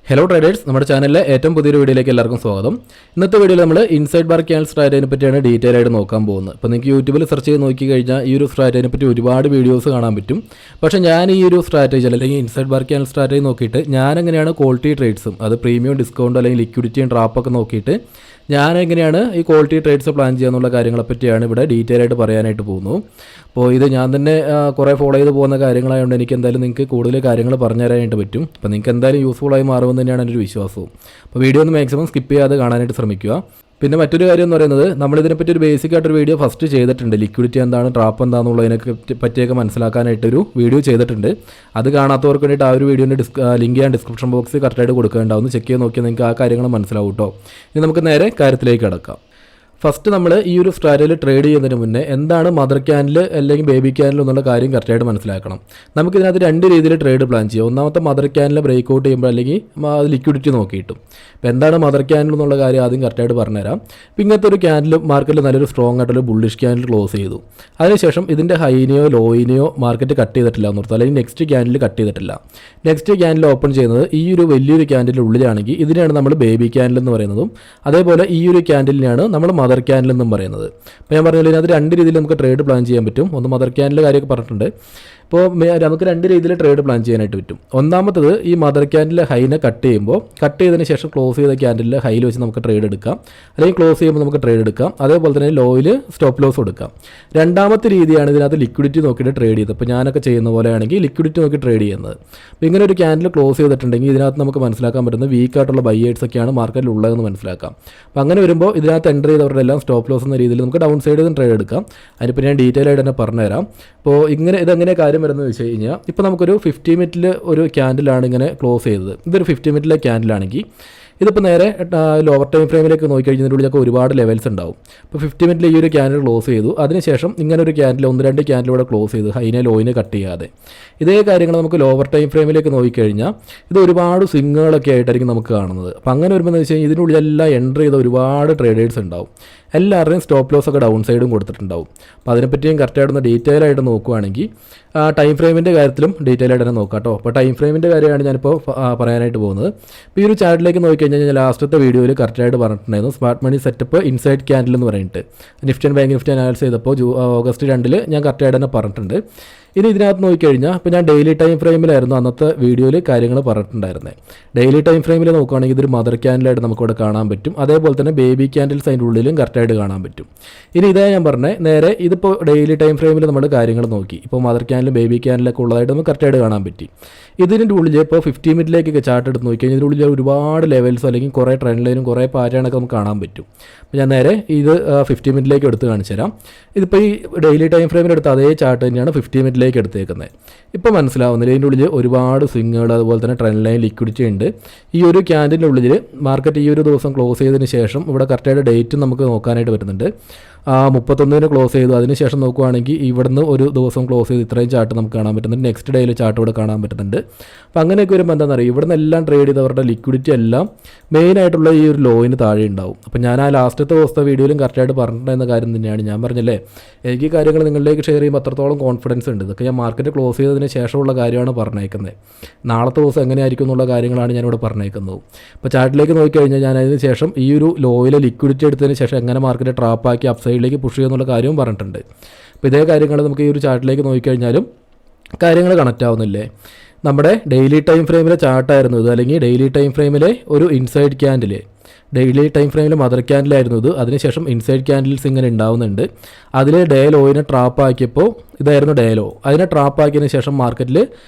Hello traders, നമ്മുടെ ചാനലിലെ ഏറ്റവും പുതിയൊരു വീഡിയോയിലേക്ക് എല്ലാവർക്കും സ്വാഗതം. ഇന്നത്തെ വീഡിയോയിൽ നമ്മൾ ഇൻസൈഡ് ബാർ ക്യാൻഡിൽ സ്ട്രാറ്റജിനെ പറ്റിയാണ് ഡീറ്റെയിൽ ആയിട്ട് നോക്കാൻ പോകുന്നത്. അപ്പോൾ നിങ്ങൾക്ക് യൂട്യൂബിൽ സെർച്ച് ചെയ്ത് നോക്കി കഴിഞ്ഞാൽ ഈ ഒരു സ്ട്രാറ്റജിനെ പറ്റി ഒരുപാട് വീഡിയോസ് കാണാൻ പറ്റും. പക്ഷേ ഞാൻ ഈ ഒരു സ്ട്രാറ്റജി അല്ലെങ്കിൽ ഇൻസൈഡ് ബാർ ക്യാൻഡിൽ സ്ട്രാറ്റജി നോക്കിയിട്ട് ഞാൻ എങ്ങനെയാണ് ക്വാളിറ്റി ട്രേഡ്സും അത് പ്രീമിയം ഡിസ്കൗണ്ട് അല്ലെങ്കിൽ ലിക്വിഡിറ്റിയും ട്രാപ്പൊക്കെ നോക്കിയിട്ട് ഞാൻ എങ്ങനെയാണ് ഈ ക്വാളിറ്റി ട്രേഡ്സ് പ്ലാൻ ചെയ്യാന്നുള്ള കാര്യങ്ങളെ പറ്റിയാണ് ഇവിടെ ഡീറ്റെയിൽ ആയിട്ട് പറയാനായിട്ട് പോകുന്നത്. അപ്പോൾ ഇത് ഞാൻ തന്നെ കുറേ ഫോളോ ചെയ്ത് പോകുന്ന കാര്യങ്ങളായതുകൊണ്ട് എനിക്ക് എന്തായാലും നിങ്ങൾക്ക് കൂടുതൽ കാര്യങ്ങൾ പറഞ്ഞു തരാനായിട്ട് പറ്റും. അപ്പോൾ നിങ്ങൾക്ക് എന്തായാലും യൂസ്ഫുള്ളായി മാറുമെന്ന് തന്നെയാണ് എൻ്റെ ഒരു വിശ്വാസവും. അപ്പോൾ വീഡിയോ ഒന്ന് മാക്സിമം സ്കിപ്പ് ചെയ്യാതെ കാണാനായിട്ട് ശ്രമിക്കുക. പിന്നെ മറ്റൊരു കാര്യം എന്ന് പറയുന്നത്, നമ്മളിതിനെപ്പറ്റി ഒരു ബേസിക് ആയിട്ടൊരു വീഡിയോ ഫസ്റ്റ് ചെയ്തിട്ടുണ്ട്. ലിക്വിഡിറ്റി എന്താണ്, ട്രാപ്പ് എന്താണെന്നുള്ളതിനെ പറ്റിയൊക്കെ മനസ്സിലാക്കാനായിട്ടൊരു വീഡിയോ ചെയ്തിട്ടുണ്ട്. അത് കാണാത്തവർക്ക് വേണ്ടിയിട്ട് ആ ഒരു വീഡിയോൻ്റെ ലിങ്ക് ഞാൻ ഡിസ്ക്രിപ്ഷൻ ബോക്സിൽ കറക്റ്റായിട്ട് കൊടുക്കേണ്ടാവും. ചെക്ക് ചെയ്ത് നോക്കിയാൽ നിങ്ങൾക്ക് ആ കാര്യങ്ങൾ മനസ്സിലാവും കേട്ടോ. ഇനി നമുക്ക് നേരെ കാര്യത്തിലേക്ക് കിടക്കാം. ഫസ്റ്റ് നമ്മൾ ഈ ഒരു സ്ട്രാറ്റജിയിൽ ട്രേഡ് ചെയ്യുന്നതിന് മുന്നേ എന്താണ് മദർ ക്യാൻഡിൽ അല്ലെങ്കിൽ ബേബി ക്യാൻഡിൽ എന്നുള്ള കാര്യം കറക്റ്റായിട്ട് മനസ്സിലാക്കണം. നമുക്കിതിനകത്ത് രണ്ട് രീതിയിൽ ട്രേഡ് പ്ലാൻ ചെയ്യാം. ഒന്നാമത്തെ മദർ ക്യാൻഡിൽ ബ്രേക്ക് ഔട്ട് ചെയ്യുമ്പോൾ അല്ലെങ്കിൽ ലിക്വിഡിറ്റി നോക്കിയിട്ടും. അപ്പോൾ എന്താണ് മദർ ക്യാൻഡിൽ എന്നുള്ള കാര്യം ആദ്യം കറക്റ്റായിട്ട് പറഞ്ഞുതരാം. അപ്പോൾ ഇങ്ങനത്തെ ഒരു ക്യാൻഡിൽ മാർക്കറ്റിൽ നല്ലൊരു സ്ട്രോങ് ആയിട്ടുള്ള ബുള്ളിഷ് ക്യാൻഡിൽ ക്ലോസ് ചെയ്തു. അതിനുശേഷം ഇതിൻ്റെ ഹൈനെയോ ലോയിനെയോ മാർക്കറ്റ് കട്ട് ചെയ്തിട്ടില്ല എന്ന് ഓർത്ത്, അല്ലെങ്കിൽ നെക്സ്റ്റ് ക്യാൻഡിൽ കട്ട് ചെയ്തിട്ടില്ല. നെക്സ്റ്റ് ക്യാൻഡിൽ ഓപ്പൺ ചെയ്യുന്നത് ഈ ഒരു വലിയൊരു ക്യാൻഡിൻ്റെ ഉള്ളിലാണെങ്കിൽ ഇതിനെയാണ് നമ്മൾ ബേബി ക്യാൻഡിൽ എന്ന് പറയുന്നതും, അതേപോലെ ഈ ഒരു ക്യാൻഡിലിനെയാണ് നമ്മൾ മദർ ക്യാൻഡിൽ എന്നും പറയുന്നത്. അപ്പോൾ ഞാൻ പറഞ്ഞാൽ ഇതിനകത്ത് രണ്ട് രീതിയിൽ നമുക്ക് ട്രേഡ് പ്ലാൻ ചെയ്യാൻ പറ്റും. ഒന്ന് മദർ ക്യാൻഡിൽ കാര്യമൊക്കെ പറഞ്ഞിട്ടുണ്ട്. ഇപ്പോൾ നമുക്ക് രണ്ട് രീതിയിൽ ട്രേഡ് പ്ലാൻ ചെയ്യാനായിട്ട് പറ്റും. ഒന്നാമത്തത് ഈ മദർ ക്യാൻഡിൽ ഹൈനെ കട്ട് ചെയ്യുമ്പോൾ കട്ട് ചെയ്തതിന് ശേഷം ക്ലോസ് ചെയ്ത ക്യാൻഡിൽ ഹൈയിൽ വെച്ച് നമുക്ക് ട്രേഡ് എടുക്കാം, അല്ലെങ്കിൽ ക്ലോസ് ചെയ്യുമ്പോൾ നമുക്ക് ട്രേഡ് എടുക്കാം. അതേപോലെ തന്നെ ലോയിൽ സ്റ്റോപ്പ് ലോസ് എടുക്കാം. രണ്ടാമത്തെ രീതിയാണ് ഇതിനകത്ത് ലിക്വിഡിറ്റി നോക്കിയിട്ട് ട്രേഡ് ചെയ്തത്. ഇപ്പോൾ ഞാനൊക്കെ ചെയ്യുന്ന പോലെയാണെങ്കിൽ ലിക്വിഡിറ്റി നോക്കി ട്രേഡ് ചെയ്യുന്നത്. അപ്പോൾ ഇങ്ങനെ ഒരു ക്യാൻഡിൽ ക്ലോസ് ചെയ്തിട്ടുണ്ടെങ്കിൽ ഇതിനകത്ത് നമുക്ക് മനസ്സിലാക്കാൻ പറ്റുന്ന വീക്കായിട്ടുള്ള ബൈയേഴ്സ് ഒക്കെയാണ് മാർക്കറ്റിൽ ഉള്ളതെന്ന് മനസ്സിലാക്കാം. അപ്പോൾ അങ്ങനെ വരുമ്പോൾ ഇതിനകത്ത് എൻ്റർ ചെയ്തവരുടെ എല്ലാം സ്റ്റോപ്പ് ലോസ് എന്ന രീതിയിൽ നമുക്ക് ഡൗൺ സൈഡിൽ നിന്ന് ട്രേഡ് എടുക്കാം. അതിനിപ്പോൾ ഞാൻ ഡീറ്റെയിൽ ആയിട്ട് തന്നെ പറഞ്ഞുതരാം. അപ്പോൾ ഇതെങ്ങനെ കാര്യം വരുന്നത് വെച്ച് കഴിഞ്ഞാൽ, ഇപ്പോൾ നമുക്കൊരു 50 മിനിറ്റിൽ ഒരു ക്യാൻഡിലാണ് ഇങ്ങനെ ക്ലോസ് ചെയ്തത്. ഇതൊരു 50 മിനിറ്റിലെ ക്യാൻഡിലാണെങ്കിൽ ഇതിപ്പോൾ നേരെ ലോവർ ടൈം ഫ്രെയിമിലേക്ക് നോക്കിക്കഴിഞ്ഞതിനുള്ളിലൊക്കെ ഒരുപാട് ലെവൽസ് ഉണ്ടാവും. ഇപ്പോൾ 50 മിനിറ്റിൽ ഈ ഒരു ക്യാൻഡിൽ ക്ലോസ് ചെയ്തു. അതിനുശേഷം ഇങ്ങനെ ഒരു ക്യാൻഡിൽ 1-2 ക്യാൻഡിലൂടെ ക്ലോസ് ചെയ്തു, ഹൈനെ ലോയിനെ കട്ട് ചെയ്യാതെ. ഇതേ കാര്യങ്ങൾ നമുക്ക് ലോവർ ടൈം ഫ്രെയിമിലേക്ക് നോക്കിക്കഴിഞ്ഞാൽ ഇത് ഒരുപാട് സ്വിങ്ങുകളൊക്കെ ആയിട്ടായിരിക്കും നമുക്ക് കാണുന്നത്. അപ്പോൾ അങ്ങനെ വരുമ്പോൾ എന്ന് വെച്ച് കഴിഞ്ഞാൽ ഇതിനുള്ളിലെല്ലാം എൻ്റർ ചെയ്ത ഒരുപാട് ട്രേഡേഴ്സ് ഉണ്ടാവും. എല്ലാവരുടെയും സ്റ്റോപ്പ് ലോസ് ഒക്കെ ഡൗൺ സൈഡും കൊടുത്തിട്ടുണ്ടാവും. അപ്പോൾ അതിനെപ്പറ്റിയും കറക്റ്റായിട്ടൊന്ന് ഡീറ്റെയിൽ ആയിട്ട് നോക്കുകയാണെങ്കിൽ ടൈം ഫ്രെയിമിൻ്റെ കാര്യത്തിലും ഡീറ്റെയിൽ ആയിട്ട് തന്നെ നോക്കാം കേട്ടോ. അപ്പോൾ ടൈം ഫ്രെയിമിൻ്റെ കാര്യമാണ് ഞാനിപ്പോൾ പറയാനായിട്ട് പോകുന്നത്. ഇപ്പോൾ ഈ ഒരു ചാർട്ടിലേക്ക് നോക്കിക്കഴിഞ്ഞാൽ ഞാൻ ലാസ്റ്റത്തെ വീഡിയോയിൽ കറക്റ്റായിട്ട് പറഞ്ഞിട്ടുണ്ടായിരുന്നു smart money setup inside candle എന്ന് പറഞ്ഞിട്ട് Nifty and bank Nifty analysis ചെയ്തപ്പോൾ ഓഗസ്റ്റ് 2 ഞാൻ കറക്റ്റായിട്ട് തന്നെ പറഞ്ഞിട്ടുണ്ട്. ഇനി ഇതിനകത്ത് നോക്കിക്കഴിഞ്ഞാൽ ഇപ്പോൾ ഞാൻ ഡെയിലി ടൈം ഫ്രെയിമിലായിരുന്നു അന്നത്തെ വീഡിയോയിൽ കാര്യങ്ങൾ പറഞ്ഞിട്ടുണ്ടായിരുന്നത്. ഡെയിലി ടൈം ഫ്രെയിമിൽ നോക്കുകയാണെങ്കിൽ ഇതൊരു മദർ ക്യാൻഡിലായിട്ട് നമുക്കിവിടെ കാണാൻ പറ്റും. അതേപോലെ തന്നെ ബേബി ക്യാൻഡിൽസ് അതിൻ്റെ ഉള്ളിലും കറക്റ്റായിട്ട് കാണാൻ പറ്റും. ഇനി ഇതേ ഞാൻ പറഞ്ഞത് നേരെ ഇതിപ്പോൾ ഡെയിലി ടൈം ഫ്രെയിമിൽ നമ്മൾ കാര്യങ്ങൾ നോക്കി. ഇപ്പോൾ മദർ ക്യാൻഡിലും ബേബി ക്യാൻഡിലൊക്കെ ഉള്ളതായിട്ട് നമുക്ക് കറക്റ്റായിട്ട് കാണാൻ പറ്റി. ഇതിൻ്റെ ഉള്ളിൽ ഇപ്പോൾ 50 മിനിറ്റിലേക്കൊക്കെ ചാർട്ട് എടുത്ത് നോക്കിക്കഴിഞ്ഞാൽ ഇതിൻ്റെ ഉള്ളിൽ ഒരുപാട് ലെവൽസ് അല്ലെങ്കിൽ കുറേ ട്രെൻഡ് ലൈനും കുറേ പാറ്റേണൊക്കെ നമുക്ക് കാണാൻ പറ്റും. അപ്പോൾ ഞാൻ നേരെ ഇത് 50 മിനിറ്റിലേക്ക് എടുത്ത് കാണിച്ചു തരാം. ഇതിപ്പോൾ ഈ ഡെയിലി ടൈം ഫ്രെയിമിലെടുത്ത് അതേ ചാർട്ട് തന്നെയാണ് 50 മിനിറ്റിലേക്ക് എടുത്തേക്കുന്നത്. ഇപ്പോൾ മനസ്സിലാവുന്നില്ല, ഇതിൻ്റെ ഉള്ളിൽ ഒരുപാട് സ്വിങ്ങുകൾ അതുപോലെ തന്നെ ട്രെൻഡ് ലൈൻ ലിക്വിഡിറ്റി ഉണ്ട്. ഈ ഒരു ക്യാൻഡിൻ്റെ ഉള്ളിൽ മാർക്കറ്റ് ഈ ഒരു ദിവസം ക്ലോസ് ചെയ്തതിന് ശേഷം ഇവിടെ കറക്റ്റായിട്ട് ഡേറ്റ് നമുക്ക് നോക്കാനായിട്ട് പറ്റുന്നുണ്ട്. 31 ക്ലോസ് ചെയ്തു. അതിനുശേഷം നോക്കുകയാണെങ്കിൽ ഇവിടുന്ന് ഒരു ദിവസം ക്ലോസ് ചെയ്ത് ഇത്രയും ചാർട്ട് നമുക്ക് കാണാൻ പറ്റുന്നുണ്ട്. നെക്സ്റ്റ് ഡേയിൽ ചാർട്ട് ഇവിടെ കാണാൻ പറ്റുന്നുണ്ട്. അപ്പോൾ അങ്ങനെയൊക്കെ വരുമ്പോൾ എന്താണെന്നറിയാം, ഇവിടുന്ന് എല്ലാം ട്രേഡ് ചെയ്തവരുടെ ലിക്വിഡിറ്റി എല്ലാം മെയിനായിട്ടുള്ള ഈ ഒരു ലോയിന് താഴെ ഉണ്ടാവും. അപ്പോൾ ഞാൻ ആ ലാസ്റ്റത്തെ ദിവസത്തെ വീഡിയോയിലും കറക്റ്റായിട്ട് പറഞ്ഞിട്ടുണ്ടായിരുന്ന കാര്യം തന്നെയാണ്. ഞാൻ പറഞ്ഞല്ലേ, എനിക്ക് ഈ കാര്യങ്ങൾ നിങ്ങളിലേക്ക് ഷെയർ ചെയ്യുമ്പോൾ അത്രത്തോളം കോൺഫിഡൻസ് ഉണ്ട്. ഇതൊക്കെ ഞാൻ മാർക്കറ്റ് ക്ലോസ് ചെയ്തതിന് ശേഷമുള്ള കാര്യമാണ് പറഞ്ഞേക്കുന്നത്. നാളത്തെ ദിവസം എങ്ങനെയായിരിക്കും എന്നുള്ള കാര്യങ്ങളാണ് ഞാനിവിടെ പറഞ്ഞേക്കുന്നത്. അപ്പോൾ ചാർട്ടിലേക്ക് നോക്കിക്കഴിഞ്ഞാൽ ഞാൻ അതിന് ശേഷം ഈ ഒരു ലോയിലെ ലിക്വിഡിറ്റി എടുത്തതിന് ശേഷം എങ്ങനെ മാർക്കറ്റ് ട്രാപ്പാക്കി അപ്സൈഡിലേക്ക് പുഷ് ചെയ്യുന്നുള്ള കാര്യവും പറഞ്ഞിട്ടുണ്ട്. അപ്പോൾ ഇതേ കാര്യങ്ങൾ നമുക്ക് ഈ ഒരു ചാർട്ടിലേക്ക് നോക്കിക്കഴിഞ്ഞാലും കാര്യങ്ങൾ കണക്റ്റ് ആവുന്നില്ലേ. നമ്മുടെ ഡെയിലി ടൈം ഫ്രെയിമിലെ ചാർട്ടായിരുന്നു ഇത്, അല്ലെങ്കിൽ ഡെയിലി ടൈം ഫ്രെയിമിലെ ഒരു ഇൻസൈഡ് ക്യാൻഡിൽ, ഡെയിലി ടൈം ഫ്രെയിമിൽ മദർ ക്യാൻഡിലായിരുന്നു ഇത്. അതിനുശേഷം ഇൻസൈഡ് ക്യാൻഡിൽസ് ഇങ്ങനെ ഉണ്ടാവുന്നുണ്ട്. അതിൽ ഡേ ലോയിനെ ട്രാപ്പാക്കിയപ്പോൾ ഇതായിരുന്നു ഡേ ലോ. അതിനെ ട്രാപ്പാക്കിയതിന് ശേഷം മാർക്കറ്റിൽ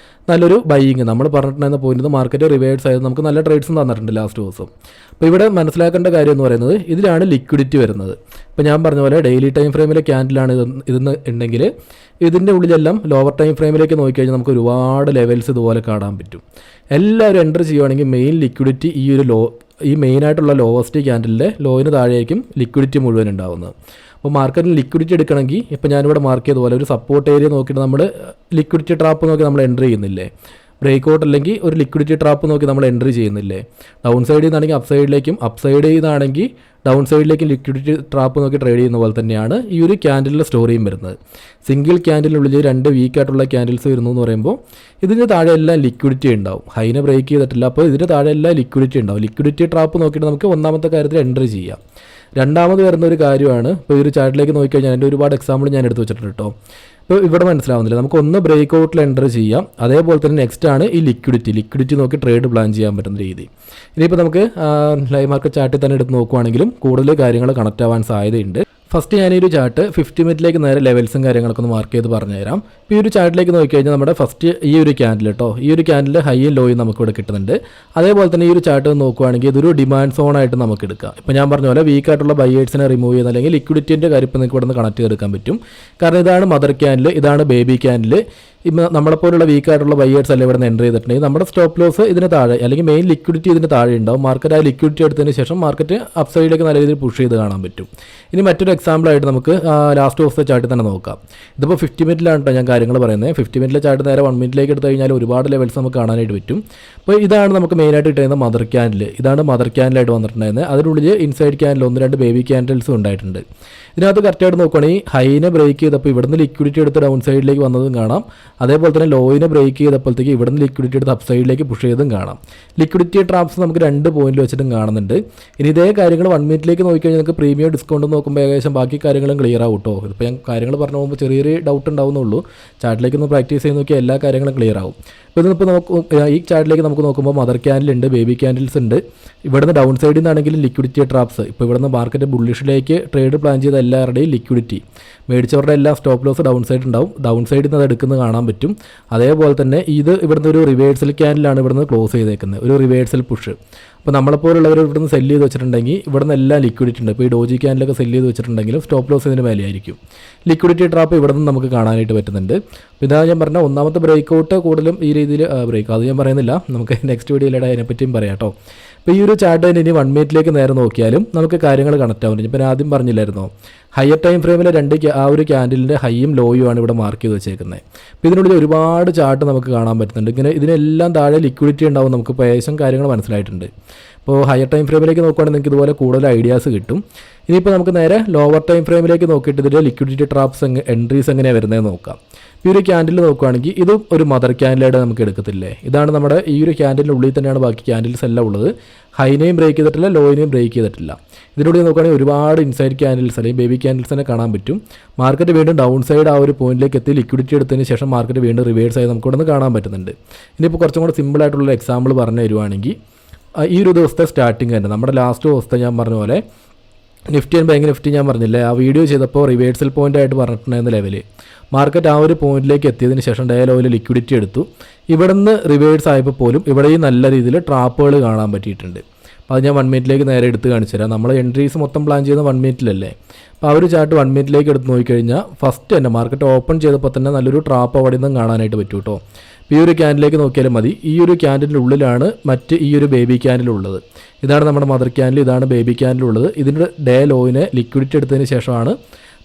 നല്ലൊരു ബൈയിങ് നമ്മൾ പറഞ്ഞിട്ടുണ്ടായിരുന്ന പോയിന്റ് മാർക്കറ്റ് റിവേഴ്സ് ആയത് നമുക്ക് നല്ല ട്രേഡ്സും തന്നിട്ടുണ്ട് ലാസ്റ്റ് ദിവസം. അപ്പോൾ ഇവിടെ മനസ്സിലാക്കേണ്ട കാര്യം എന്ന് പറയുന്നത് ഇതിലാണ് ലിക്വിഡിറ്റി വരുന്നത്. ഇപ്പോൾ ഞാൻ പറഞ്ഞ പോലെ ഡെയിലി ടൈം ഫ്രെയിമിലെ ക്യാൻഡിലാണ് ഇതെന്ന് ഉണ്ടെങ്കിൽ ഇതിൻ്റെ ഉള്ളിലെല്ലാം ലോവർ ടൈം ഫ്രെയിമിലേക്ക് നോക്കിക്കഴിഞ്ഞാൽ നമുക്ക് ഒരുപാട് ലെവൽസ് ഇതുപോലെ കാണാൻ പറ്റും. എല്ലാവരും എൻ്റർ ചെയ്യുകയാണെങ്കിൽ മെയിൻ ലിക്വിഡിറ്റി ഈ മെയിനായിട്ടുള്ള ലോവസ്റ്റ് ക്യാൻഡിലിൻ്റെ ലോയിന് താഴെയായിരിക്കും ലിക്വിഡിറ്റി മുഴുവൻ ഉണ്ടാകുന്നത്. അപ്പോൾ മാർക്കറ്റിൽ ലിക്വിഡിറ്റി എടുക്കണമെങ്കിൽ ഇപ്പോൾ ഞാനിവിടെ മാർക്ക് ചെയ്ത പോലെ ഒരു സപ്പോർട്ട് ഏരിയ നോക്കിയിട്ട് നമ്മൾ ലിക്വിഡിറ്റി ട്രാപ്പ് നോക്കി നമ്മൾ എൻ്റർ ചെയ്യുന്നില്ലേ. ബ്രേക്ക് ഔട്ട് അല്ലെങ്കിൽ ഒരു ലിക്വിഡിറ്റി ട്രാപ്പ് നോക്കി നമ്മൾ എൻട്രി ചെയ്യുന്നില്ലേ. ഡൗൺ സൈഡിൽ നിന്നാണെങ്കിൽ അപ്പ് സൈഡിലേക്കും, അപ്പ് സൈഡിൽ നിന്നാണെങ്കിൽ ഡൗൺ സൈഡിലേക്ക് ലിക്വിഡിറ്റി ട്രാപ്പ് നോക്കി ട്രേഡ് ചെയ്യുന്ന പോലെ തന്നെയാണ് ഈ ഒരു ക്യാൻഡിലിൻ്റെ സ്റ്റോറിയും വരുന്നത്. സിംഗിൾ ക്യാൻഡിലിനുള്ളിൽ 2 വീക്കായിട്ടുള്ള ക്യാൻഡിൽസ് വരുന്നു എന്ന് പറയുമ്പോൾ ഇതിന് താഴെ എല്ലാം ലിക്വിഡിറ്റി ഉണ്ടാവും. ഹൈനെ ബ്രേക്ക് ചെയ്തിട്ടില്ല, അപ്പോൾ ഇതിന് താഴെ എല്ലാം ലിക്വിഡിറ്റി ഉണ്ടാവും. ലിക്വിഡിറ്റി ട്രാപ്പ് നോക്കിയിട്ട് നമുക്ക് ഒന്നാമത്തെ കാര്യത്തിൽ എൻട്രി ചെയ്യാം. രണ്ടാമത് വരുന്ന ഒരു കാര്യമാണ്, ഇപ്പോൾ ഈ ഒരു ചാർട്ടിലേക്ക് നോക്കിക്കഴിഞ്ഞാൽ എൻ്റെ ഒരുപാട് എക്സാമ്പിൾ ഞാൻ എടുത്ത് വെച്ചിട്ടുണ്ട് കേട്ടോ. ഇപ്പോൾ ഇവിടെ മനസ്സിലാവുന്നില്ല, നമുക്ക് ഒന്ന് ബ്രേക്ക് ഔട്ടിൽ എൻ്റർ ചെയ്യാം. അതേപോലെ തന്നെ നെക്സ്റ്റ് ആണ് ഈ ലിക്വിഡിറ്റി നോക്കി ട്രേഡ് പ്ലാൻ ചെയ്യാൻ പറ്റുന്ന രീതി. ഇനിയിപ്പോൾ നമുക്ക് ലൈവ് മാർക്കറ്റ് ചാർട്ടിൽ തന്നെ എടുത്ത് നോക്കുവാണെങ്കിലും കൂടുതൽ കാര്യങ്ങൾ കണക്റ്റ് ആവാൻ സാധ്യതയുണ്ട്. ഫസ്റ്റ് ഞാൻ ഈ ഒരു ചാർട്ട് 50 മിനിറ്റിലേക്ക് നേരെ ലെവൽസും കാര്യങ്ങളൊക്കെ ഒന്ന് മാർക്ക് ചെയ്ത് പറഞ്ഞുതരാം. ഇപ്പോൾ ഈ ഒരു ചാർട്ടിലേക്ക് നോക്കിക്കഴിഞ്ഞാൽ നമ്മുടെ ഫസ്റ്റ് ഈ ഒരു ക്യാൻഡിൽ കേട്ടോ, ഈ ഒരു ക്യാൻഡിൽ ഹൈയും ലോയും നമുക്കിവിടെ കിട്ടുന്നുണ്ട്. അതേപോലെ തന്നെ ഈ ഒരു ചാർട്ട് നോക്കുവാണെങ്കിൽ ഇതൊരു ഡിമാൻഡ് സോണായിട്ട് നമുക്ക് എടുക്കാം. ഇപ്പോൾ ഞാൻ പറഞ്ഞ പോലെ വീക്കായിട്ടുള്ള ബയേഴ്സിനെ റിമൂവ് ചെയ്യുന്ന അല്ലെങ്കിൽ ലിക്വിഡിറ്റിൻ്റെ കാര്യം നിങ്ങൾക്ക് ഇവിടെ നിന്ന് കണക്ട് ചെയ്തെടുക്കാൻ പറ്റും. കാരണം ഇതാണ് മദർ ക്യാൻഡിൽ, ഇതാണ് ബേബി ക്യാൻഡിൽ. ഇപ്പം നമ്മളെപ്പോലുള്ള വീക്കായിട്ടുള്ള ബയേഴ്സ് അല്ല ഇവിടെ നിന്ന് എൻ്റർ ചെയ്തിട്ടുണ്ടെങ്കിൽ നമ്മുടെ സ്റ്റോപ്പ് ലോസ് ഇതിന് താഴെ അല്ലെങ്കിൽ മെയിൻ ലിക്വിഡിറ്റി ഇതിന് താഴെ ഉണ്ടാവും. മാർക്കറ്റ് ആ ലിക്വിഡിറ്റി എടുത്തതിന് ശേഷം മാർക്കറ്റ് അപ്പ് സൈഡിലേക്ക് നല്ല രീതിയിൽ പുഷ് ചെയ്ത് കാണാൻ പറ്റും. ഇനി മറ്റൊരു എക്സാമ്പിളായിട്ട് നമുക്ക് ലാസ്റ്റ് ദിവസത്തെ ചാർട്ടിൽ തന്നെ നോക്കാം. ഇതിപ്പോൾ 50 മിനിറ്റിലാണ് കേട്ടോ ഞാൻ കാര്യങ്ങൾ പറയുന്നത്. 50 മിനിറ്റിലെ ചാർട്ട് നേരെ 1 മിനിറ്റിലേക്ക് എടുത്തു കഴിഞ്ഞാൽ ഒരുപാട് ലെവൽസ് നമുക്ക് കാണാനായിട്ട് പറ്റും. അപ്പോൾ ഇതാണ് നമുക്ക് മെയിനായിട്ട് കിട്ടുന്ന മദർ ക്യാൻഡിൽ. ഇതാണ് മദർ ക്യാൻഡിലായിട്ട് വന്നിട്ടുണ്ടായിരുന്നത്. അതിനുള്ളിൽ ഇൻസൈഡ് ക്യാൻഡിൽ 1-2 ബേബി ക്യാൻഡിൽസും ഉണ്ടായിട്ടുണ്ട്. ഇതിനകത്ത് കറക്റ്റായിട്ട് നോക്കുകയാണെങ്കിൽ ഹൈനെ ബ്രേക്ക് ചെയ്തപ്പോൾ ഇവിടുന്ന് ലിക്വിഡിറ്റി എടുത്ത് ഡൗൺ സൈഡിലേക്ക് വന്നതും കാണാം. അതേപോലെ തന്നെ ലോയിനെ ബ്രേക്ക് ചെയ്തപ്പോഴത്തേക്ക് ഇവിടുന്ന് ലിക്വിഡിറ്റി എടുത്ത് അപ്പ് സൈഡിലേക്ക് പുഷ് ചെയ്തും കാണാം. ലിക്വിഡിറ്റി ട്രാപ്സ് നമുക്ക് 2 പോയിന്റിൽ വെച്ചിട്ടും കാണുന്നുണ്ട്. ഇനി ഇതേ കാര്യങ്ങൾ 1 മിനിറ്റിലേക്ക് നോക്കിക്കഴിഞ്ഞാൽ നമുക്ക് പ്രീമിയം ഡിസ്കൗണ്ട് നോക്കുമ്പോൾ ഏകദേശം ബാക്കി കാര്യങ്ങളും ക്ലിയർ ആവും കേട്ടോ. ഇതിപ്പോൾ ഞാൻ കാര്യങ്ങൾ പറഞ്ഞു പോകുമ്പോൾ ചെറിയൊരു ഡൗട്ട് ഉണ്ടാവുന്നുള്ളൂ. ചാർട്ടിലേക്ക് ഒന്ന് പ്രാക്ടീസ് ചെയ്ത് നോക്കിയാൽ എല്ലാ കാര്യങ്ങളും ക്ലിയർ ആവും. ഇപ്പോൾ ഇതിപ്പോൾ നമുക്ക് ഈ ചാർട്ടിലേക്ക് നമുക്ക് നോക്കുമ്പോൾ മദർ ക്യാൻഡിൽ ഉണ്ട്, ബേബി ക്യാൻഡിൽസ് ഉണ്ട്. ഇവിടുന്ന് ഡൗൺ സൈഡിൽ നിന്നാണെങ്കിൽ ലിക്വിഡിറ്റി ട്രാപ്സ്. ഇപ്പോൾ ഇവിടുന്ന് മാർക്കറ്റ് ബുള്ളിഷിലേക്ക് ട്രേഡ് പ്ലാൻ ചെയ്ത എല്ലാവരുടെയും ലിക്വിഡിറ്റി മേടിച്ചവരുടെ എല്ലാം സ്റ്റോപ്പ് ലോസ് ഡൗൺ സൈഡ് ഉണ്ടാവും. ഡൗൺ സൈഡിൽ നിന്ന് അത് എടുക്കുന്നത് കാണാൻ പറ്റും. അതേപോലെ തന്നെ ഇത് ഇവിടുന്ന് ഒരു റിവേഴ്സൽ ക്യാൻഡിലാണ് ഇവിടുന്ന് ക്ലോസ് ചെയ്തേക്കുന്നത്, ഒരു റിവേഴ്സൽ പുഷ്. അപ്പോൾ നമ്മളെപ്പോലുള്ളവർ ഇവിടുന്ന് സെല്ല് ചെയ്ത് വെച്ചിട്ടുണ്ടെങ്കിൽ ഇവിടുന്ന് എല്ലാം ലിക്വിഡിറ്റി ഉണ്ട്. ഇപ്പോൾ ഈ ഡോജി ക്യാൻഡിലൊക്കെ സെല്ല് ചെയ്ത് വെച്ചിട്ടുണ്ടെങ്കിലും സ്റ്റോപ്പ് ലോസ് ഇതിന് വിലയായിരിക്കും. ലിക്വിഡിറ്റി ട്രാപ്പ് ഇവിടെ നിന്ന് നമുക്ക് കാണാനായിട്ട് പറ്റുന്നുണ്ട്. അപ്പോൾ ഇതാ ഞാൻ പറഞ്ഞ ഒന്നാമത്തെ ബ്രേക്ക് ഔട്ട് കൂടുതലും ഈ രീതിയിൽ ബ്രേക്ക് അത് ഞാൻ പറയുന്നില്ല, നമുക്ക് നെക്സ്റ്റ് വീഡിയോയിലൂടെ അതിനെപ്പറ്റിയും പറയാം കേട്ടോ. ഇപ്പോൾ ഈ ഒരു ചാർട്ട് തന്നെ ഇനി 1 മിനിറ്റിലേക്ക് നേരെ നോക്കിയാലും നമുക്ക് കാര്യങ്ങൾ കണക്റ്റ് ആവുന്നുണ്ട്. ഇപ്പോൾ ഞാൻ ആദ്യം പറഞ്ഞില്ലായിരുന്നോ, ഹയർ ടൈം ഫ്രെയിമിലെ ആ ഒരു ക്യാൻഡിലിൻ്റെ ഹൈയും ലോയും ആണ് ഇവിടെ മാർക്ക് ചെയ്ത് വെച്ചേക്കുന്നത്. അപ്പോൾ ഇതിനുള്ളിൽ ഒരുപാട് ചാർട്ട് നമുക്ക് കാണാൻ പറ്റുന്നുണ്ട്. ഇങ്ങനെ ഇതിനെല്ലാം താഴെ ലിക്വിഡിറ്റി ഉണ്ടാവും. നമുക്ക് ഇപ്പോൾ ഏകദേശം കാര്യങ്ങൾ മനസ്സിലായിട്ടുണ്ട്. ഇപ്പോൾ ഹയർ ടൈം ഫ്രെയിമിലേക്ക് നോക്കുകയാണെങ്കിൽ നിങ്ങൾക്ക് ഇതുപോലെ കൂടുതൽ ഐഡിയാസ് കിട്ടും. ഇനിയിപ്പോൾ നമുക്ക് നേരെ ലോവർ ടൈം ഫ്രെയിമിലേക്ക് നോക്കിയിട്ട് ഇതിൻ്റെ ലിക്വിഡിറ്റി ട്രാപ്സ് എൻട്രീസ് എങ്ങനെയാണ് വരുന്നതെന്ന് നോക്കാം. ഈ ഒരു ക്യാൻഡിൽ നോക്കുകയാണെങ്കിൽ ഇത് ഒരു മദർ ക്യാൻഡിലായിട്ട് നമുക്ക് എടുക്കത്തില്ലേ. ഇതാണ് നമ്മുടെ ഈ ഒരു ക്യാൻഡിലിൻ്റെ ഉള്ളിൽ തന്നെയാണ് ബാക്കി ക്യാൻഡിൽസ് എല്ലാം ഉള്ളത്. ഹൈനെയും ബ്രേക്ക് ചെയ്തിട്ടില്ല, ലോയിനെയും ബ്രേക്ക് ചെയ്തിട്ടില്ല. ഇതിലൂടെ നോക്കുകയാണെങ്കിൽ ഒരുപാട് ഇൻസൈഡ് ക്യാൻഡിൽസ് അല്ലെങ്കിൽ ബേബി ക്യാൻഡിൽസ് തന്നെ കാണാൻ പറ്റും. മാർക്കറ്റ് വീണ്ടും ഡൗൺ സൈഡ് ആ ഒരു പോയിന്റിലേക്ക് എത്തി ലിക്വിഡിറ്റി എടുത്തതിന് ശേഷം മാർക്കറ്റ് വീണ്ടും റിവേഴ്സ് ആയി നമുക്ക് ഇവിടെ നിന്ന് കാണാൻ പറ്റുന്നുണ്ട്. ഇനിയിപ്പോൾ കുറച്ചും കൂടെ സിമ്പിളായിട്ടുള്ള എക്സാമ്പിൾ പറഞ്ഞു തരുവാണെങ്കിൽ ഈ ഒരു ദിവസത്തെ സ്റ്റാർട്ടിങ് തന്നെ നമ്മുടെ ലാസ്റ്റ് ദിവസത്തെ ഞാൻ പറഞ്ഞ പോലെ നിഫ്റ്റി ആൻഡ് ബാങ്ക് നിഫ്റ്റി ഞാൻ പറഞ്ഞില്ലേ, ആ വീഡിയോ ചെയ്തപ്പോൾ റിവേഴ്സൽ പോയിൻ്റ് ആയിട്ട് പറഞ്ഞിട്ടുണ്ടായിരുന്ന ലെവല് മാർക്കറ്റ് ആ ഒരു പോയിന്റിലേക്ക് എത്തിയതിന് ശേഷം ഡേ ലോയിൽ ലിക്വിഡിറ്റി എടുത്തു. ഇവിടെ നിന്ന് റിവേഴ്സ് ആയപ്പോൾ പോലും ഇവിടെയും നല്ല രീതിയിൽ ട്രാപ്പുകൾ കാണാൻ പറ്റിയിട്ടുണ്ട്. അപ്പോൾ അത് ഞാൻ 1 മിനിറ്റിലേക്ക് നേരെ എടുത്ത് കാണിച്ചു തരാം. നമ്മൾ എൻട്രീസ് മൊത്തം പ്ലാൻ ചെയ്യുന്നത് 1 മിനിറ്റിലല്ലേ. അപ്പോൾ ആ ഒരു ചാർട്ട് 1 മിനിറ്റിലേക്ക് എടുത്ത് നോക്കിക്കഴിഞ്ഞാൽ ഫസ്റ്റ് തന്നെ മാർക്കറ്റ് ഓപ്പൺ ചെയ്തപ്പോൾ തന്നെ നല്ലൊരു ട്രാപ്പ് അവിടെ നിന്നും കാണാനായിട്ട് പറ്റും കേട്ടോ. ഈ ഒരു ക്യാൻഡിലേക്ക് നോക്കിയാലും മതി. ഈ ഒരു ക്യാൻഡിലിൻ്റെ ഉള്ളിലാണ് മറ്റ് ഈ ഒരു ബേബി ക്യാൻഡിൽ ഉള്ളത്. ഇതാണ് നമ്മുടെ മദർ ക്യാൻഡിൽ, ഇതാണ് ബേബി ക്യാൻഡിൽ ഉള്ളത്. ഇതിൻ്റെ ഡേ ലോയിനെ ലിക്വിഡിറ്റി എടുത്തതിന് ശേഷമാണ്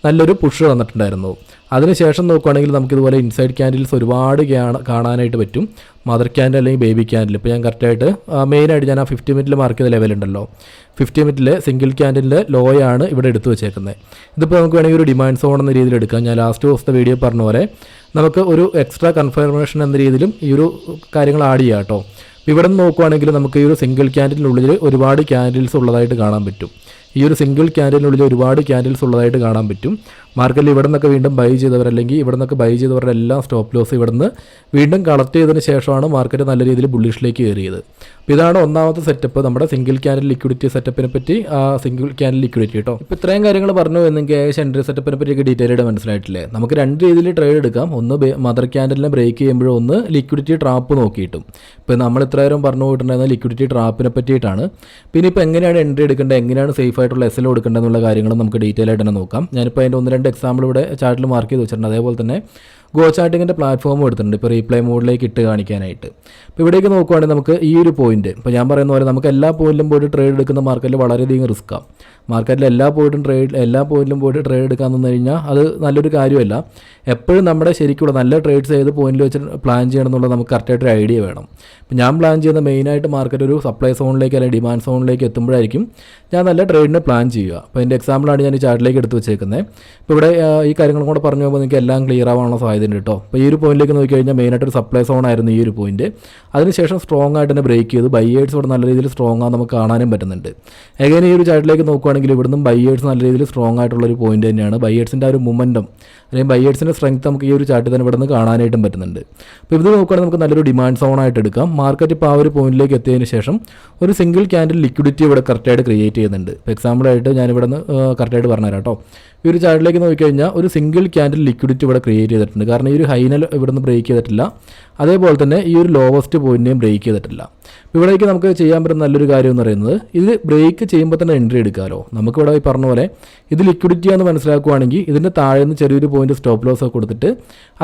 നല്ലൊരു പുഷ് വന്നിട്ടുണ്ടായിരുന്നു. അതിനുശേഷം നോക്കുകയാണെങ്കിൽ നമുക്കിതുപോലെ ഇൻസൈഡ് ക്യാൻഡിൽസ് ഒരുപാട് കാണാനായിട്ട് പറ്റും. മദർ ക്യാൻഡിൽ അല്ലെങ്കിൽ ബേബി ക്യാൻഡിൽ. ഇപ്പോൾ ഞാൻ കറക്റ്റായിട്ട് മെയിനായിട്ട് ഞാൻ ആ 50 മിനിറ്റിൽ മാർക്ക് ചെയ്ത ലെവലുണ്ടല്ലോ, 50 മിനിറ്റിൽ സിംഗിൾ ക്യാൻഡിലിൻ്റെ ലോയാണ് ഇവിടെ എടുത്തു വെച്ചേക്കുന്നത്. ഇതിപ്പോൾ നമുക്ക് വേണമെങ്കിൽ ഒരു ഡിമാൻഡ് സോൺ എന്ന രീതിയിൽ എടുക്കാം. ഞാൻ ലാസ്റ്റ് ദിവസത്തെ വീഡിയോ പറഞ്ഞ പോലെ നമുക്ക് ഒരു എക്സ്ട്രാ കൺഫർമേഷൻ എന്ന രീതിയിലും ഈ ഒരു കാര്യങ്ങൾ ആഡ് ചെയ്യാം കേട്ടോ. ഇവിടെ നിന്ന് നോക്കുകയാണെങ്കിൽ നമുക്ക് ഈ ഒരു സിംഗിൾ ക്യാൻഡിലിനുള്ളിൽ ഒരുപാട് ക്യാൻഡിൽസ് ഉള്ളതായിട്ട് കാണാൻ പറ്റും. ഈ ഒരു സിംഗിൾ ക്യാൻഡിലിനുള്ളിൽ ഒരുപാട് ക്യാൻഡിൽസ് ഉള്ളതായിട്ട് കാണാൻ പറ്റും. മാർക്കറ്റിൽ ഇവിടെ നിന്നൊക്കെ വീണ്ടും ബൈ ചെയ്തവർ അല്ലെങ്കിൽ ഇവിടെ നിന്നൊക്കെ ബൈ ചെയ്തവരുടെ എല്ലാം സ്റ്റോപ്പ് ലോസ് ഇവിടെ നിന്ന് വീണ്ടും കളക്ട് ചെയ്തതിന് ശേഷമാണ് മാർക്കറ്റ് നല്ല രീതിയിൽ ബുള്ളിഷിലേക്ക് കയറിയത്. അപ്പോൾ ഇതാണ് ഒന്നാമത്തെ സെറ്റപ്പ്, നമ്മുടെ സിംഗിൾ ക്യാൻഡിൽ ലിക്വിഡിറ്റി സെറ്റപ്പിനെ പറ്റി. സിംഗിൾ ക്യാൻഡിൽ ലിക്വിഡിറ്റി കേട്ടോ. ഇപ്പോൾ ഇത്രയും കാര്യങ്ങൾ പറഞ്ഞു എന്നെങ്കിൽ ഏകദേശം എൻട്രി സെറ്റപ്പിനെ പറ്റിയൊക്കെ ഡീറ്റെയിൽ ആയിട്ട് മനസ്സിലായിട്ടില്ലേ. നമുക്ക് 2 രീതിയിൽ ട്രേഡ് എടുക്കാം. ഒന്ന് മദർ ക്യാൻഡിലിനെ ബ്രേക്ക് ചെയ്യുമ്പോഴും ഒന്ന് ലിക്വിഡിറ്റി ട്രാപ്പ് നോക്കിയിട്ടും. ഇപ്പോൾ നമ്മൾ ഇത്ര നേരം പറഞ്ഞു പോയിട്ടുണ്ടായിരുന്ന ലിക്വിഡിറ്റി ട്രാപ്പിനെ പറ്റിയിട്ടാണ്. പിന്നെ ഇപ്പോൾ എങ്ങനെയാണ് എൻട്രി എടുക്കേണ്ടത്, എങ്ങനെയാണ് സേഫ് ആയിട്ടുള്ള SL കൊടുക്കേണ്ടതെന്നുള്ള കാര്യങ്ങളും നമുക്ക് ഡീറ്റെയിൽ ആയിട്ട് തന്നെ നോക്കാം. ഞാനിപ്പോൾ അതിൻ്റെ 1-2 എക്സാമ്പിൾ ഇവിടെ ചാർട്ടിൽ മാർക്ക് ചെയ്ത് വെച്ചിട്ടുണ്ട്. അതേപോലെ തന്നെ ഗോ ചാർട്ടിങ്ങിൻ്റെ പ്ലാറ്റ്ഫോം എടുത്തിട്ടുണ്ട് ഇപ്പോൾ റീപ്ലൈ മോഡിലേക്ക് ഇട്ട് കാണിക്കാനായിട്ട്. ഇപ്പോൾ ഇവിടേക്ക് നോക്കുവാണെങ്കിൽ നമുക്ക് ഈ ഒരു പോയിന്റ്, ഇപ്പോൾ ഞാൻ പറയുന്ന പോലെ നമുക്ക് എല്ലാ പോയിന്റിലും പോയിട്ട് ട്രേഡ് എടുക്കുന്ന മാർക്കറ്റിൽ വളരെയധികം റിസ്ക്കാണ്. മാർക്കറ്റിൽ എല്ലാ പോയിന്റിലും പോയിട്ട് ട്രേഡ് എടുക്കാൻ നിന്ന് കഴിഞ്ഞാൽ അത് നല്ലൊരു കാര്യമല്ല. എപ്പോഴും നമ്മുടെ ശരിക്കുള്ള നല്ല ട്രേഡ്സ് ഏത് പോയിന്റിൽ വെച്ച് പ്ലാൻ ചെയ്യണം എന്നുള്ളത് നമുക്ക് കറക്റ്റായിട്ടൊരു ഐഡിയ വേണം. ഇപ്പോൾ ഞാൻ പ്ലാൻ ചെയ്യുന്ന മെയിനായിട്ട് മാർക്കറ്റ് ഒരു സപ്ലൈ സോണിലേക്ക് അല്ലെങ്കിൽ ഡിമാൻഡ് സോണിലേക്ക് എത്തുമ്പോഴായിരിക്കും ഞാൻ നല്ല ട്രേഡിന് പ്ലാൻ ചെയ്യുക. അപ്പോൾ എൻ്റെ എക്സാമ്പിളാണ് ഞാൻ ഈ ചാർട്ടിലേക്ക് എടുത്ത് വെച്ചേക്കുന്നത്. ഇപ്പോൾ ഇവിടെ ഈ കാര്യങ്ങളും കൂടെ പറഞ്ഞു പോകുമ്പോൾ നിങ്ങൾക്ക് എല്ലാം ക്ലിയർ ആവാനുള്ള സാധ്യതയുണ്ട് കേട്ടോ. അപ്പോൾ ഈ ഒരു പോയിന്റിലേക്ക് നോക്കി കഴിഞ്ഞാൽ മെയിനായിട്ട് ഒരു സപ്ലൈ സോൺ ആയിരുന്നു ഈ ഒരു പോയിന്റ്. അതിനുശേഷം സ്ട്രോങ് ആയിട്ട് തന്നെ ബ്രേക്ക് ചെയ്തു. ബൈയേഴ്സ് ഇവിടെ നല്ല രീതിയിൽ സ്ട്രോങ് ആണ് നമുക്ക് കാണാനും പറ്റുന്നുണ്ട്. എങ്ങനെ ഈ ഒരു ചാർട്ടിലേക്ക് നോക്കുകയാണെങ്കിൽ ഇവിടുന്ന് ബൈയേഴ്സ് നല്ല രീതിയിൽ സ്ട്രോങ് ആയിട്ടുള്ളൊരു പോയിന്റ് തന്നെയാണ്. ബൈയേഴ്സിൻ്റെ ആ ഒരു മൊമെൻറ്റം അല്ലെങ്കിൽ ബൈയേഴ്സിൻ്റെ സ്ട്രെങ്ത് നമുക്ക് ഈ ഒരു ചാർട്ടിൽ തന്നെ ഇവിടെ നിന്ന് കാണാനായിട്ടും പറ്റുന്നുണ്ട്. അപ്പോൾ ഇത് നോക്കുകയാണെങ്കിൽ നമുക്ക് നല്ലൊരു ഡിമാൻഡ് സോൺ ആയിട്ട് എടുക്കാം. മാർക്കറ്റ് ഇപ്പോൾ ആ ഒരു പോയിന്റിലേക്ക് എത്തിയതിന് ശേഷം ഒരു സിംഗിൾ ക്യാൻഡിൽ ലിക്വിഡിറ്റി ഇവിടെ കറക്റ്റായിട്ട് ക്രിയേറ്റ് ചെയ്യുന്നുണ്ട്. ഇപ്പോൾ എക്സാമ്പിളായിട്ട് ഞാനിവിടെ നിന്ന് കറക്റ്റായിട്ട് പറഞ്ഞുതരാം കേട്ടോ. ഈ ഒരു ചാർട്ടിലേക്ക് നോക്കിക്കഴിഞ്ഞാൽ ഒരു സിംഗിൾ ക്യാൻഡിൽ ലിക്വിഡിറ്റി ഇവിടെ ക്രിയേറ്റ് ചെയ്തിട്ടുണ്ട്. കാരണം ഈ ഒരു ഹൈനൽ ഇവിടെ നിന്ന് ബ്രേക്ക് ചെയ്തിട്ടില്ല, അതേപോലെ തന്നെ ഈ ഒരു ലോവസ്റ്റ് പോയിന്റിനെയും ബ്രേക്ക് ചെയ്തിട്ടില്ല. ഇവിടേക്ക് നമുക്ക് ചെയ്യാൻ പറ്റുന്ന നല്ലൊരു കാര്യം എന്ന് പറയുന്നത് ഇത് ബ്രേക്ക് ചെയ്യുമ്പോൾ തന്നെ എൻട്രി എടുക്കാമല്ലോ. നമുക്കിവിടെ ഈ പറഞ്ഞ പോലെ ഇത് ലിക്വിഡിറ്റിയാണെന്ന് മനസ്സിലാക്കുകയാണെങ്കിൽ ഇതിൻ്റെ താഴെ നിന്ന് ചെറിയൊരു പോയിന്റ് സ്റ്റോപ്പ് ലോസ് ഒക്കെ കൊടുത്തിട്ട്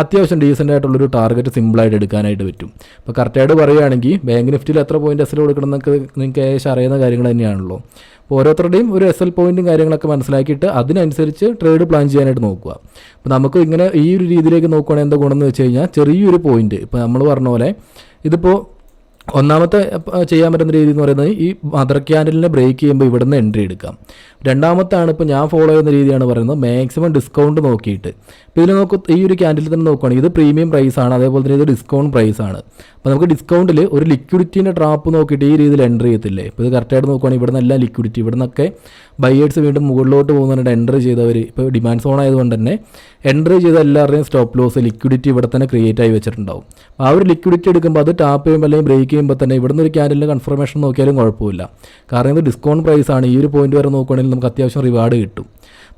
അത്യാവശ്യം ഡീസൻ്റ് ആയിട്ടുള്ളൊരു ടാർഗറ്റ് സിമ്പിളായിട്ട് എടുക്കാനായിട്ട് പറ്റും. അപ്പോൾ കറക്റ്റായിട്ട് പറയുകയാണെങ്കിൽ ബാങ്ക് നിഫ്റ്റിയിൽ എത്ര പോയിന്റ് എസ് എൽ കൊടുക്കണം എന്നൊക്കെ നിങ്ങൾക്ക് ഏകദേശം അറിയുന്ന കാര്യങ്ങൾ തന്നെയാണല്ലോ. അപ്പോൾ ഓരോരുത്തരുടെയും ഒരു എസ് എൽ പോയിന്റും കാര്യങ്ങളൊക്കെ മനസ്സിലാക്കിയിട്ട് അതിനനുസരിച്ച് ട്രേഡ് പ്ലാൻ ചെയ്യാനായിട്ട് നോക്കുക. അപ്പോൾ നമുക്ക് ഇങ്ങനെ ഈ ഒരു രീതിയിലേക്ക് നോക്കുകയാണെങ്കിൽ എന്താ ഗുണമെന്ന് വെച്ച് കഴിഞ്ഞാൽ ചെറിയൊരു പോയിന്റ്, ഇപ്പോൾ നമ്മൾ പറഞ്ഞ പോലെ ഇതിപ്പോൾ ഒന്നാമത്തെ ചെയ്യാൻ പറ്റുന്ന രീതി എന്ന് പറയുന്നത് ഈ മദർ ക്യാൻഡലിനെ ബ്രേക്ക് ചെയ്യുമ്പോൾ ഇവിടെ നിന്ന് എൻട്രി എടുക്കാം. രണ്ടാമത്താണ് ഇപ്പോൾ ഞാൻ ഫോളോ ചെയ്യുന്ന രീതിയാണ് പറയുന്നത് മാക്സിമം ഡിസ്കൗണ്ട് നോക്കിയിട്ട്. ഇപ്പോൾ ഇതിൽ ഈ ഒരു ക്യാൻഡിൽ തന്നെ നോക്കുകയാണെങ്കിൽ ഇത് പ്രീമിയം പ്രൈസാണ്, അതേപോലെ തന്നെ ഇത് ഡിസ്കൗണ്ട് പ്രൈസാണ്. അപ്പോൾ നമുക്ക് ഡിസ്കൗണ്ടിൽ ഒരു ലിക്വിഡിറ്റീൻ്റെ ട്രാപ്പ് നോക്കിയിട്ട് ഈ രീതിയിൽ എൻട്രി ചെയ്യത്തില്ലേ. ഇപ്പോൾ ഇത് കറക്റ്റായിട്ട് നോക്കുകയാണെങ്കിൽ ഇവിടെ നിന്നെല്ലാം ലിക്വിഡിറ്റി, ഇവിടെ നിന്നൊക്കെ ബയേഴ്സ് വീണ്ടും മുകളിലോട്ട് പോകുന്നുണ്ട്. എൻട്രി ചെയ്തവർ ഇപ്പോൾ ഡിമാൻഡ് സോൺ ആയതുകൊണ്ട് തന്നെ എൻട്രി ചെയ്ത എല്ലാവരുടെയും സ്റ്റോപ്പ് ലോസ് ലിക്വിഡിറ്റി ഇവിടെ തന്നെ ക്രിയേറ്റ് ആയി വെച്ചിട്ടുണ്ടാവും. ആ ഒരു ലിക്വിഡിറ്റി എടുക്കുമ്പോൾ അത് ടാപ്പ് ചെയ്യുമ്പോൾ അല്ലെങ്കിൽ ബ്രേക്ക് ചെയ്യുമ്പോൾ തന്നെ ഇവിടെ നിന്ന് ഒരു ക്യാൻഡലിൻ്റെ കൺഫർമേഷൻ നോക്കിയാലും കുഴപ്പമില്ല. കാരണം ഇത് ഡിസ്കൗണ്ട് പ്രൈസാണ്. ഈ ഒരു പോയിന്റ് വരെ നോക്കുകയാണെങ്കിൽ നമുക്ക് അത്യാവശ്യം റിവാർഡ് കിട്ടും.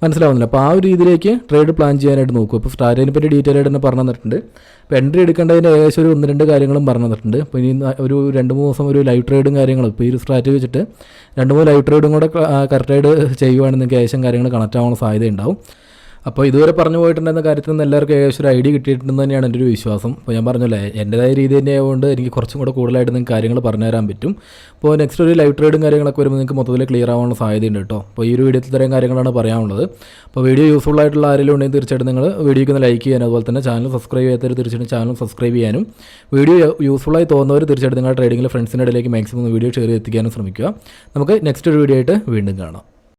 മനസ്സിലാവുന്നില്ല. അപ്പോൾ ആ ഒരു രീതിയിലേക്ക് ട്രേഡ് പ്ലാൻ ചെയ്യാനായിട്ട് നോക്കും. ഇപ്പോൾ സ്ട്രാറ്റജിനെ പറ്റി ഡീറ്റെയിൽ ആയിട്ട് തന്നെ പറഞ്ഞു തന്നിട്ടുണ്ട്. ഇപ്പോൾ എൻട്രി എടുക്കേണ്ടതിൻ്റെ ഏകദേശം ഒരു 1-2 കാര്യങ്ങളും പറഞ്ഞു തന്നിട്ടുണ്ട്. ഇപ്പോൾ ഇനി ഒരു 2-3 ദിവസം ഒരു ലൈവ് ട്രേഡും കാര്യങ്ങളും ഇപ്പോൾ ഈ ഒരു സ്ട്രാറ്റജി വെച്ചിട്ട് 2-3 ലൈവ് ട്രേഡും കൂടെ കറക്റ്റായിട്ട് ചെയ്യുവാണെങ്കിൽ നിങ്ങൾക്ക് ഏകദേശം കാര്യങ്ങൾ കണക്റ്റ് ആവാനുള്ള സാധ്യത ഉണ്ടാവും. അപ്പോൾ ഇതുവരെ പറഞ്ഞു പോയിട്ടുണ്ടെന്ന കാര്യത്തിൽ നിന്ന് എല്ലാവർക്കും ഏകദേശം ഒരു ഐഡിയ കിട്ടിയിട്ടുണ്ടെന്ന് തന്നെയാണ് എൻ്റെ ഒരു വിശ്വാസം. അപ്പോൾ ഞാൻ പറഞ്ഞല്ലേ എൻ്റെതായ രീതി തന്നെ ആയതുകൊണ്ട് എനിക്ക് കുറച്ചും കൂടെ കൂടുതലായിട്ട് നിങ്ങൾക്ക് കാര്യങ്ങൾ പറഞ്ഞു തരാൻ പറ്റും. അപ്പോൾ നെക്സ്റ്റ് ഒരു ലൈവ് ട്രേഡും കാര്യങ്ങളൊക്കെ വരുമ്പോൾ നിങ്ങൾക്ക് മൊത്തത്തിൽ ക്ലിയർ ആവാനുള്ള സാധ്യതയുണ്ട് കേട്ടോ. അപ്പോൾ ഈ ഒരു വീഡിയോത്തിൽ ഇത്രയും കാര്യങ്ങളാണ് പറയാനുള്ളത്. അപ്പോൾ വീഡിയോ യൂസ്ഫുൾ ആയിട്ടുള്ള ആരെങ്കിലും ഉണ്ടെങ്കിൽ തീർച്ചയായിട്ടും നിങ്ങൾ വീഡിയോക്ക് ഒന്ന് ലൈക്ക് ചെയ്യാനും അതുപോലെ തന്നെ ചാനൽ സബ്സ്ക്രൈബ് ചെയ്യാത്തവർ തീർച്ചയായിട്ടും ചാനൽ സബ്സ്ക്രൈബ് ചെയ്യാനും വീഡിയോ യൂസ്ഫുള്ളായി തോന്നുന്നവർ തീർച്ചയായിട്ടും നിങ്ങളുടെ ട്രേഡിങ്ങിലെ ഫ്രണ്ട്സിൻ്റെ ഇടയിലേക്ക് മാക്സിമം വീഡിയോ ഷെയർ എത്തിക്കാനും ശ്രമിക്കുക. നമുക്ക് നെക്സ്റ്റ് ഒരു വീഡിയോ ആയിട്ട് വീണ്ടും കാണാം.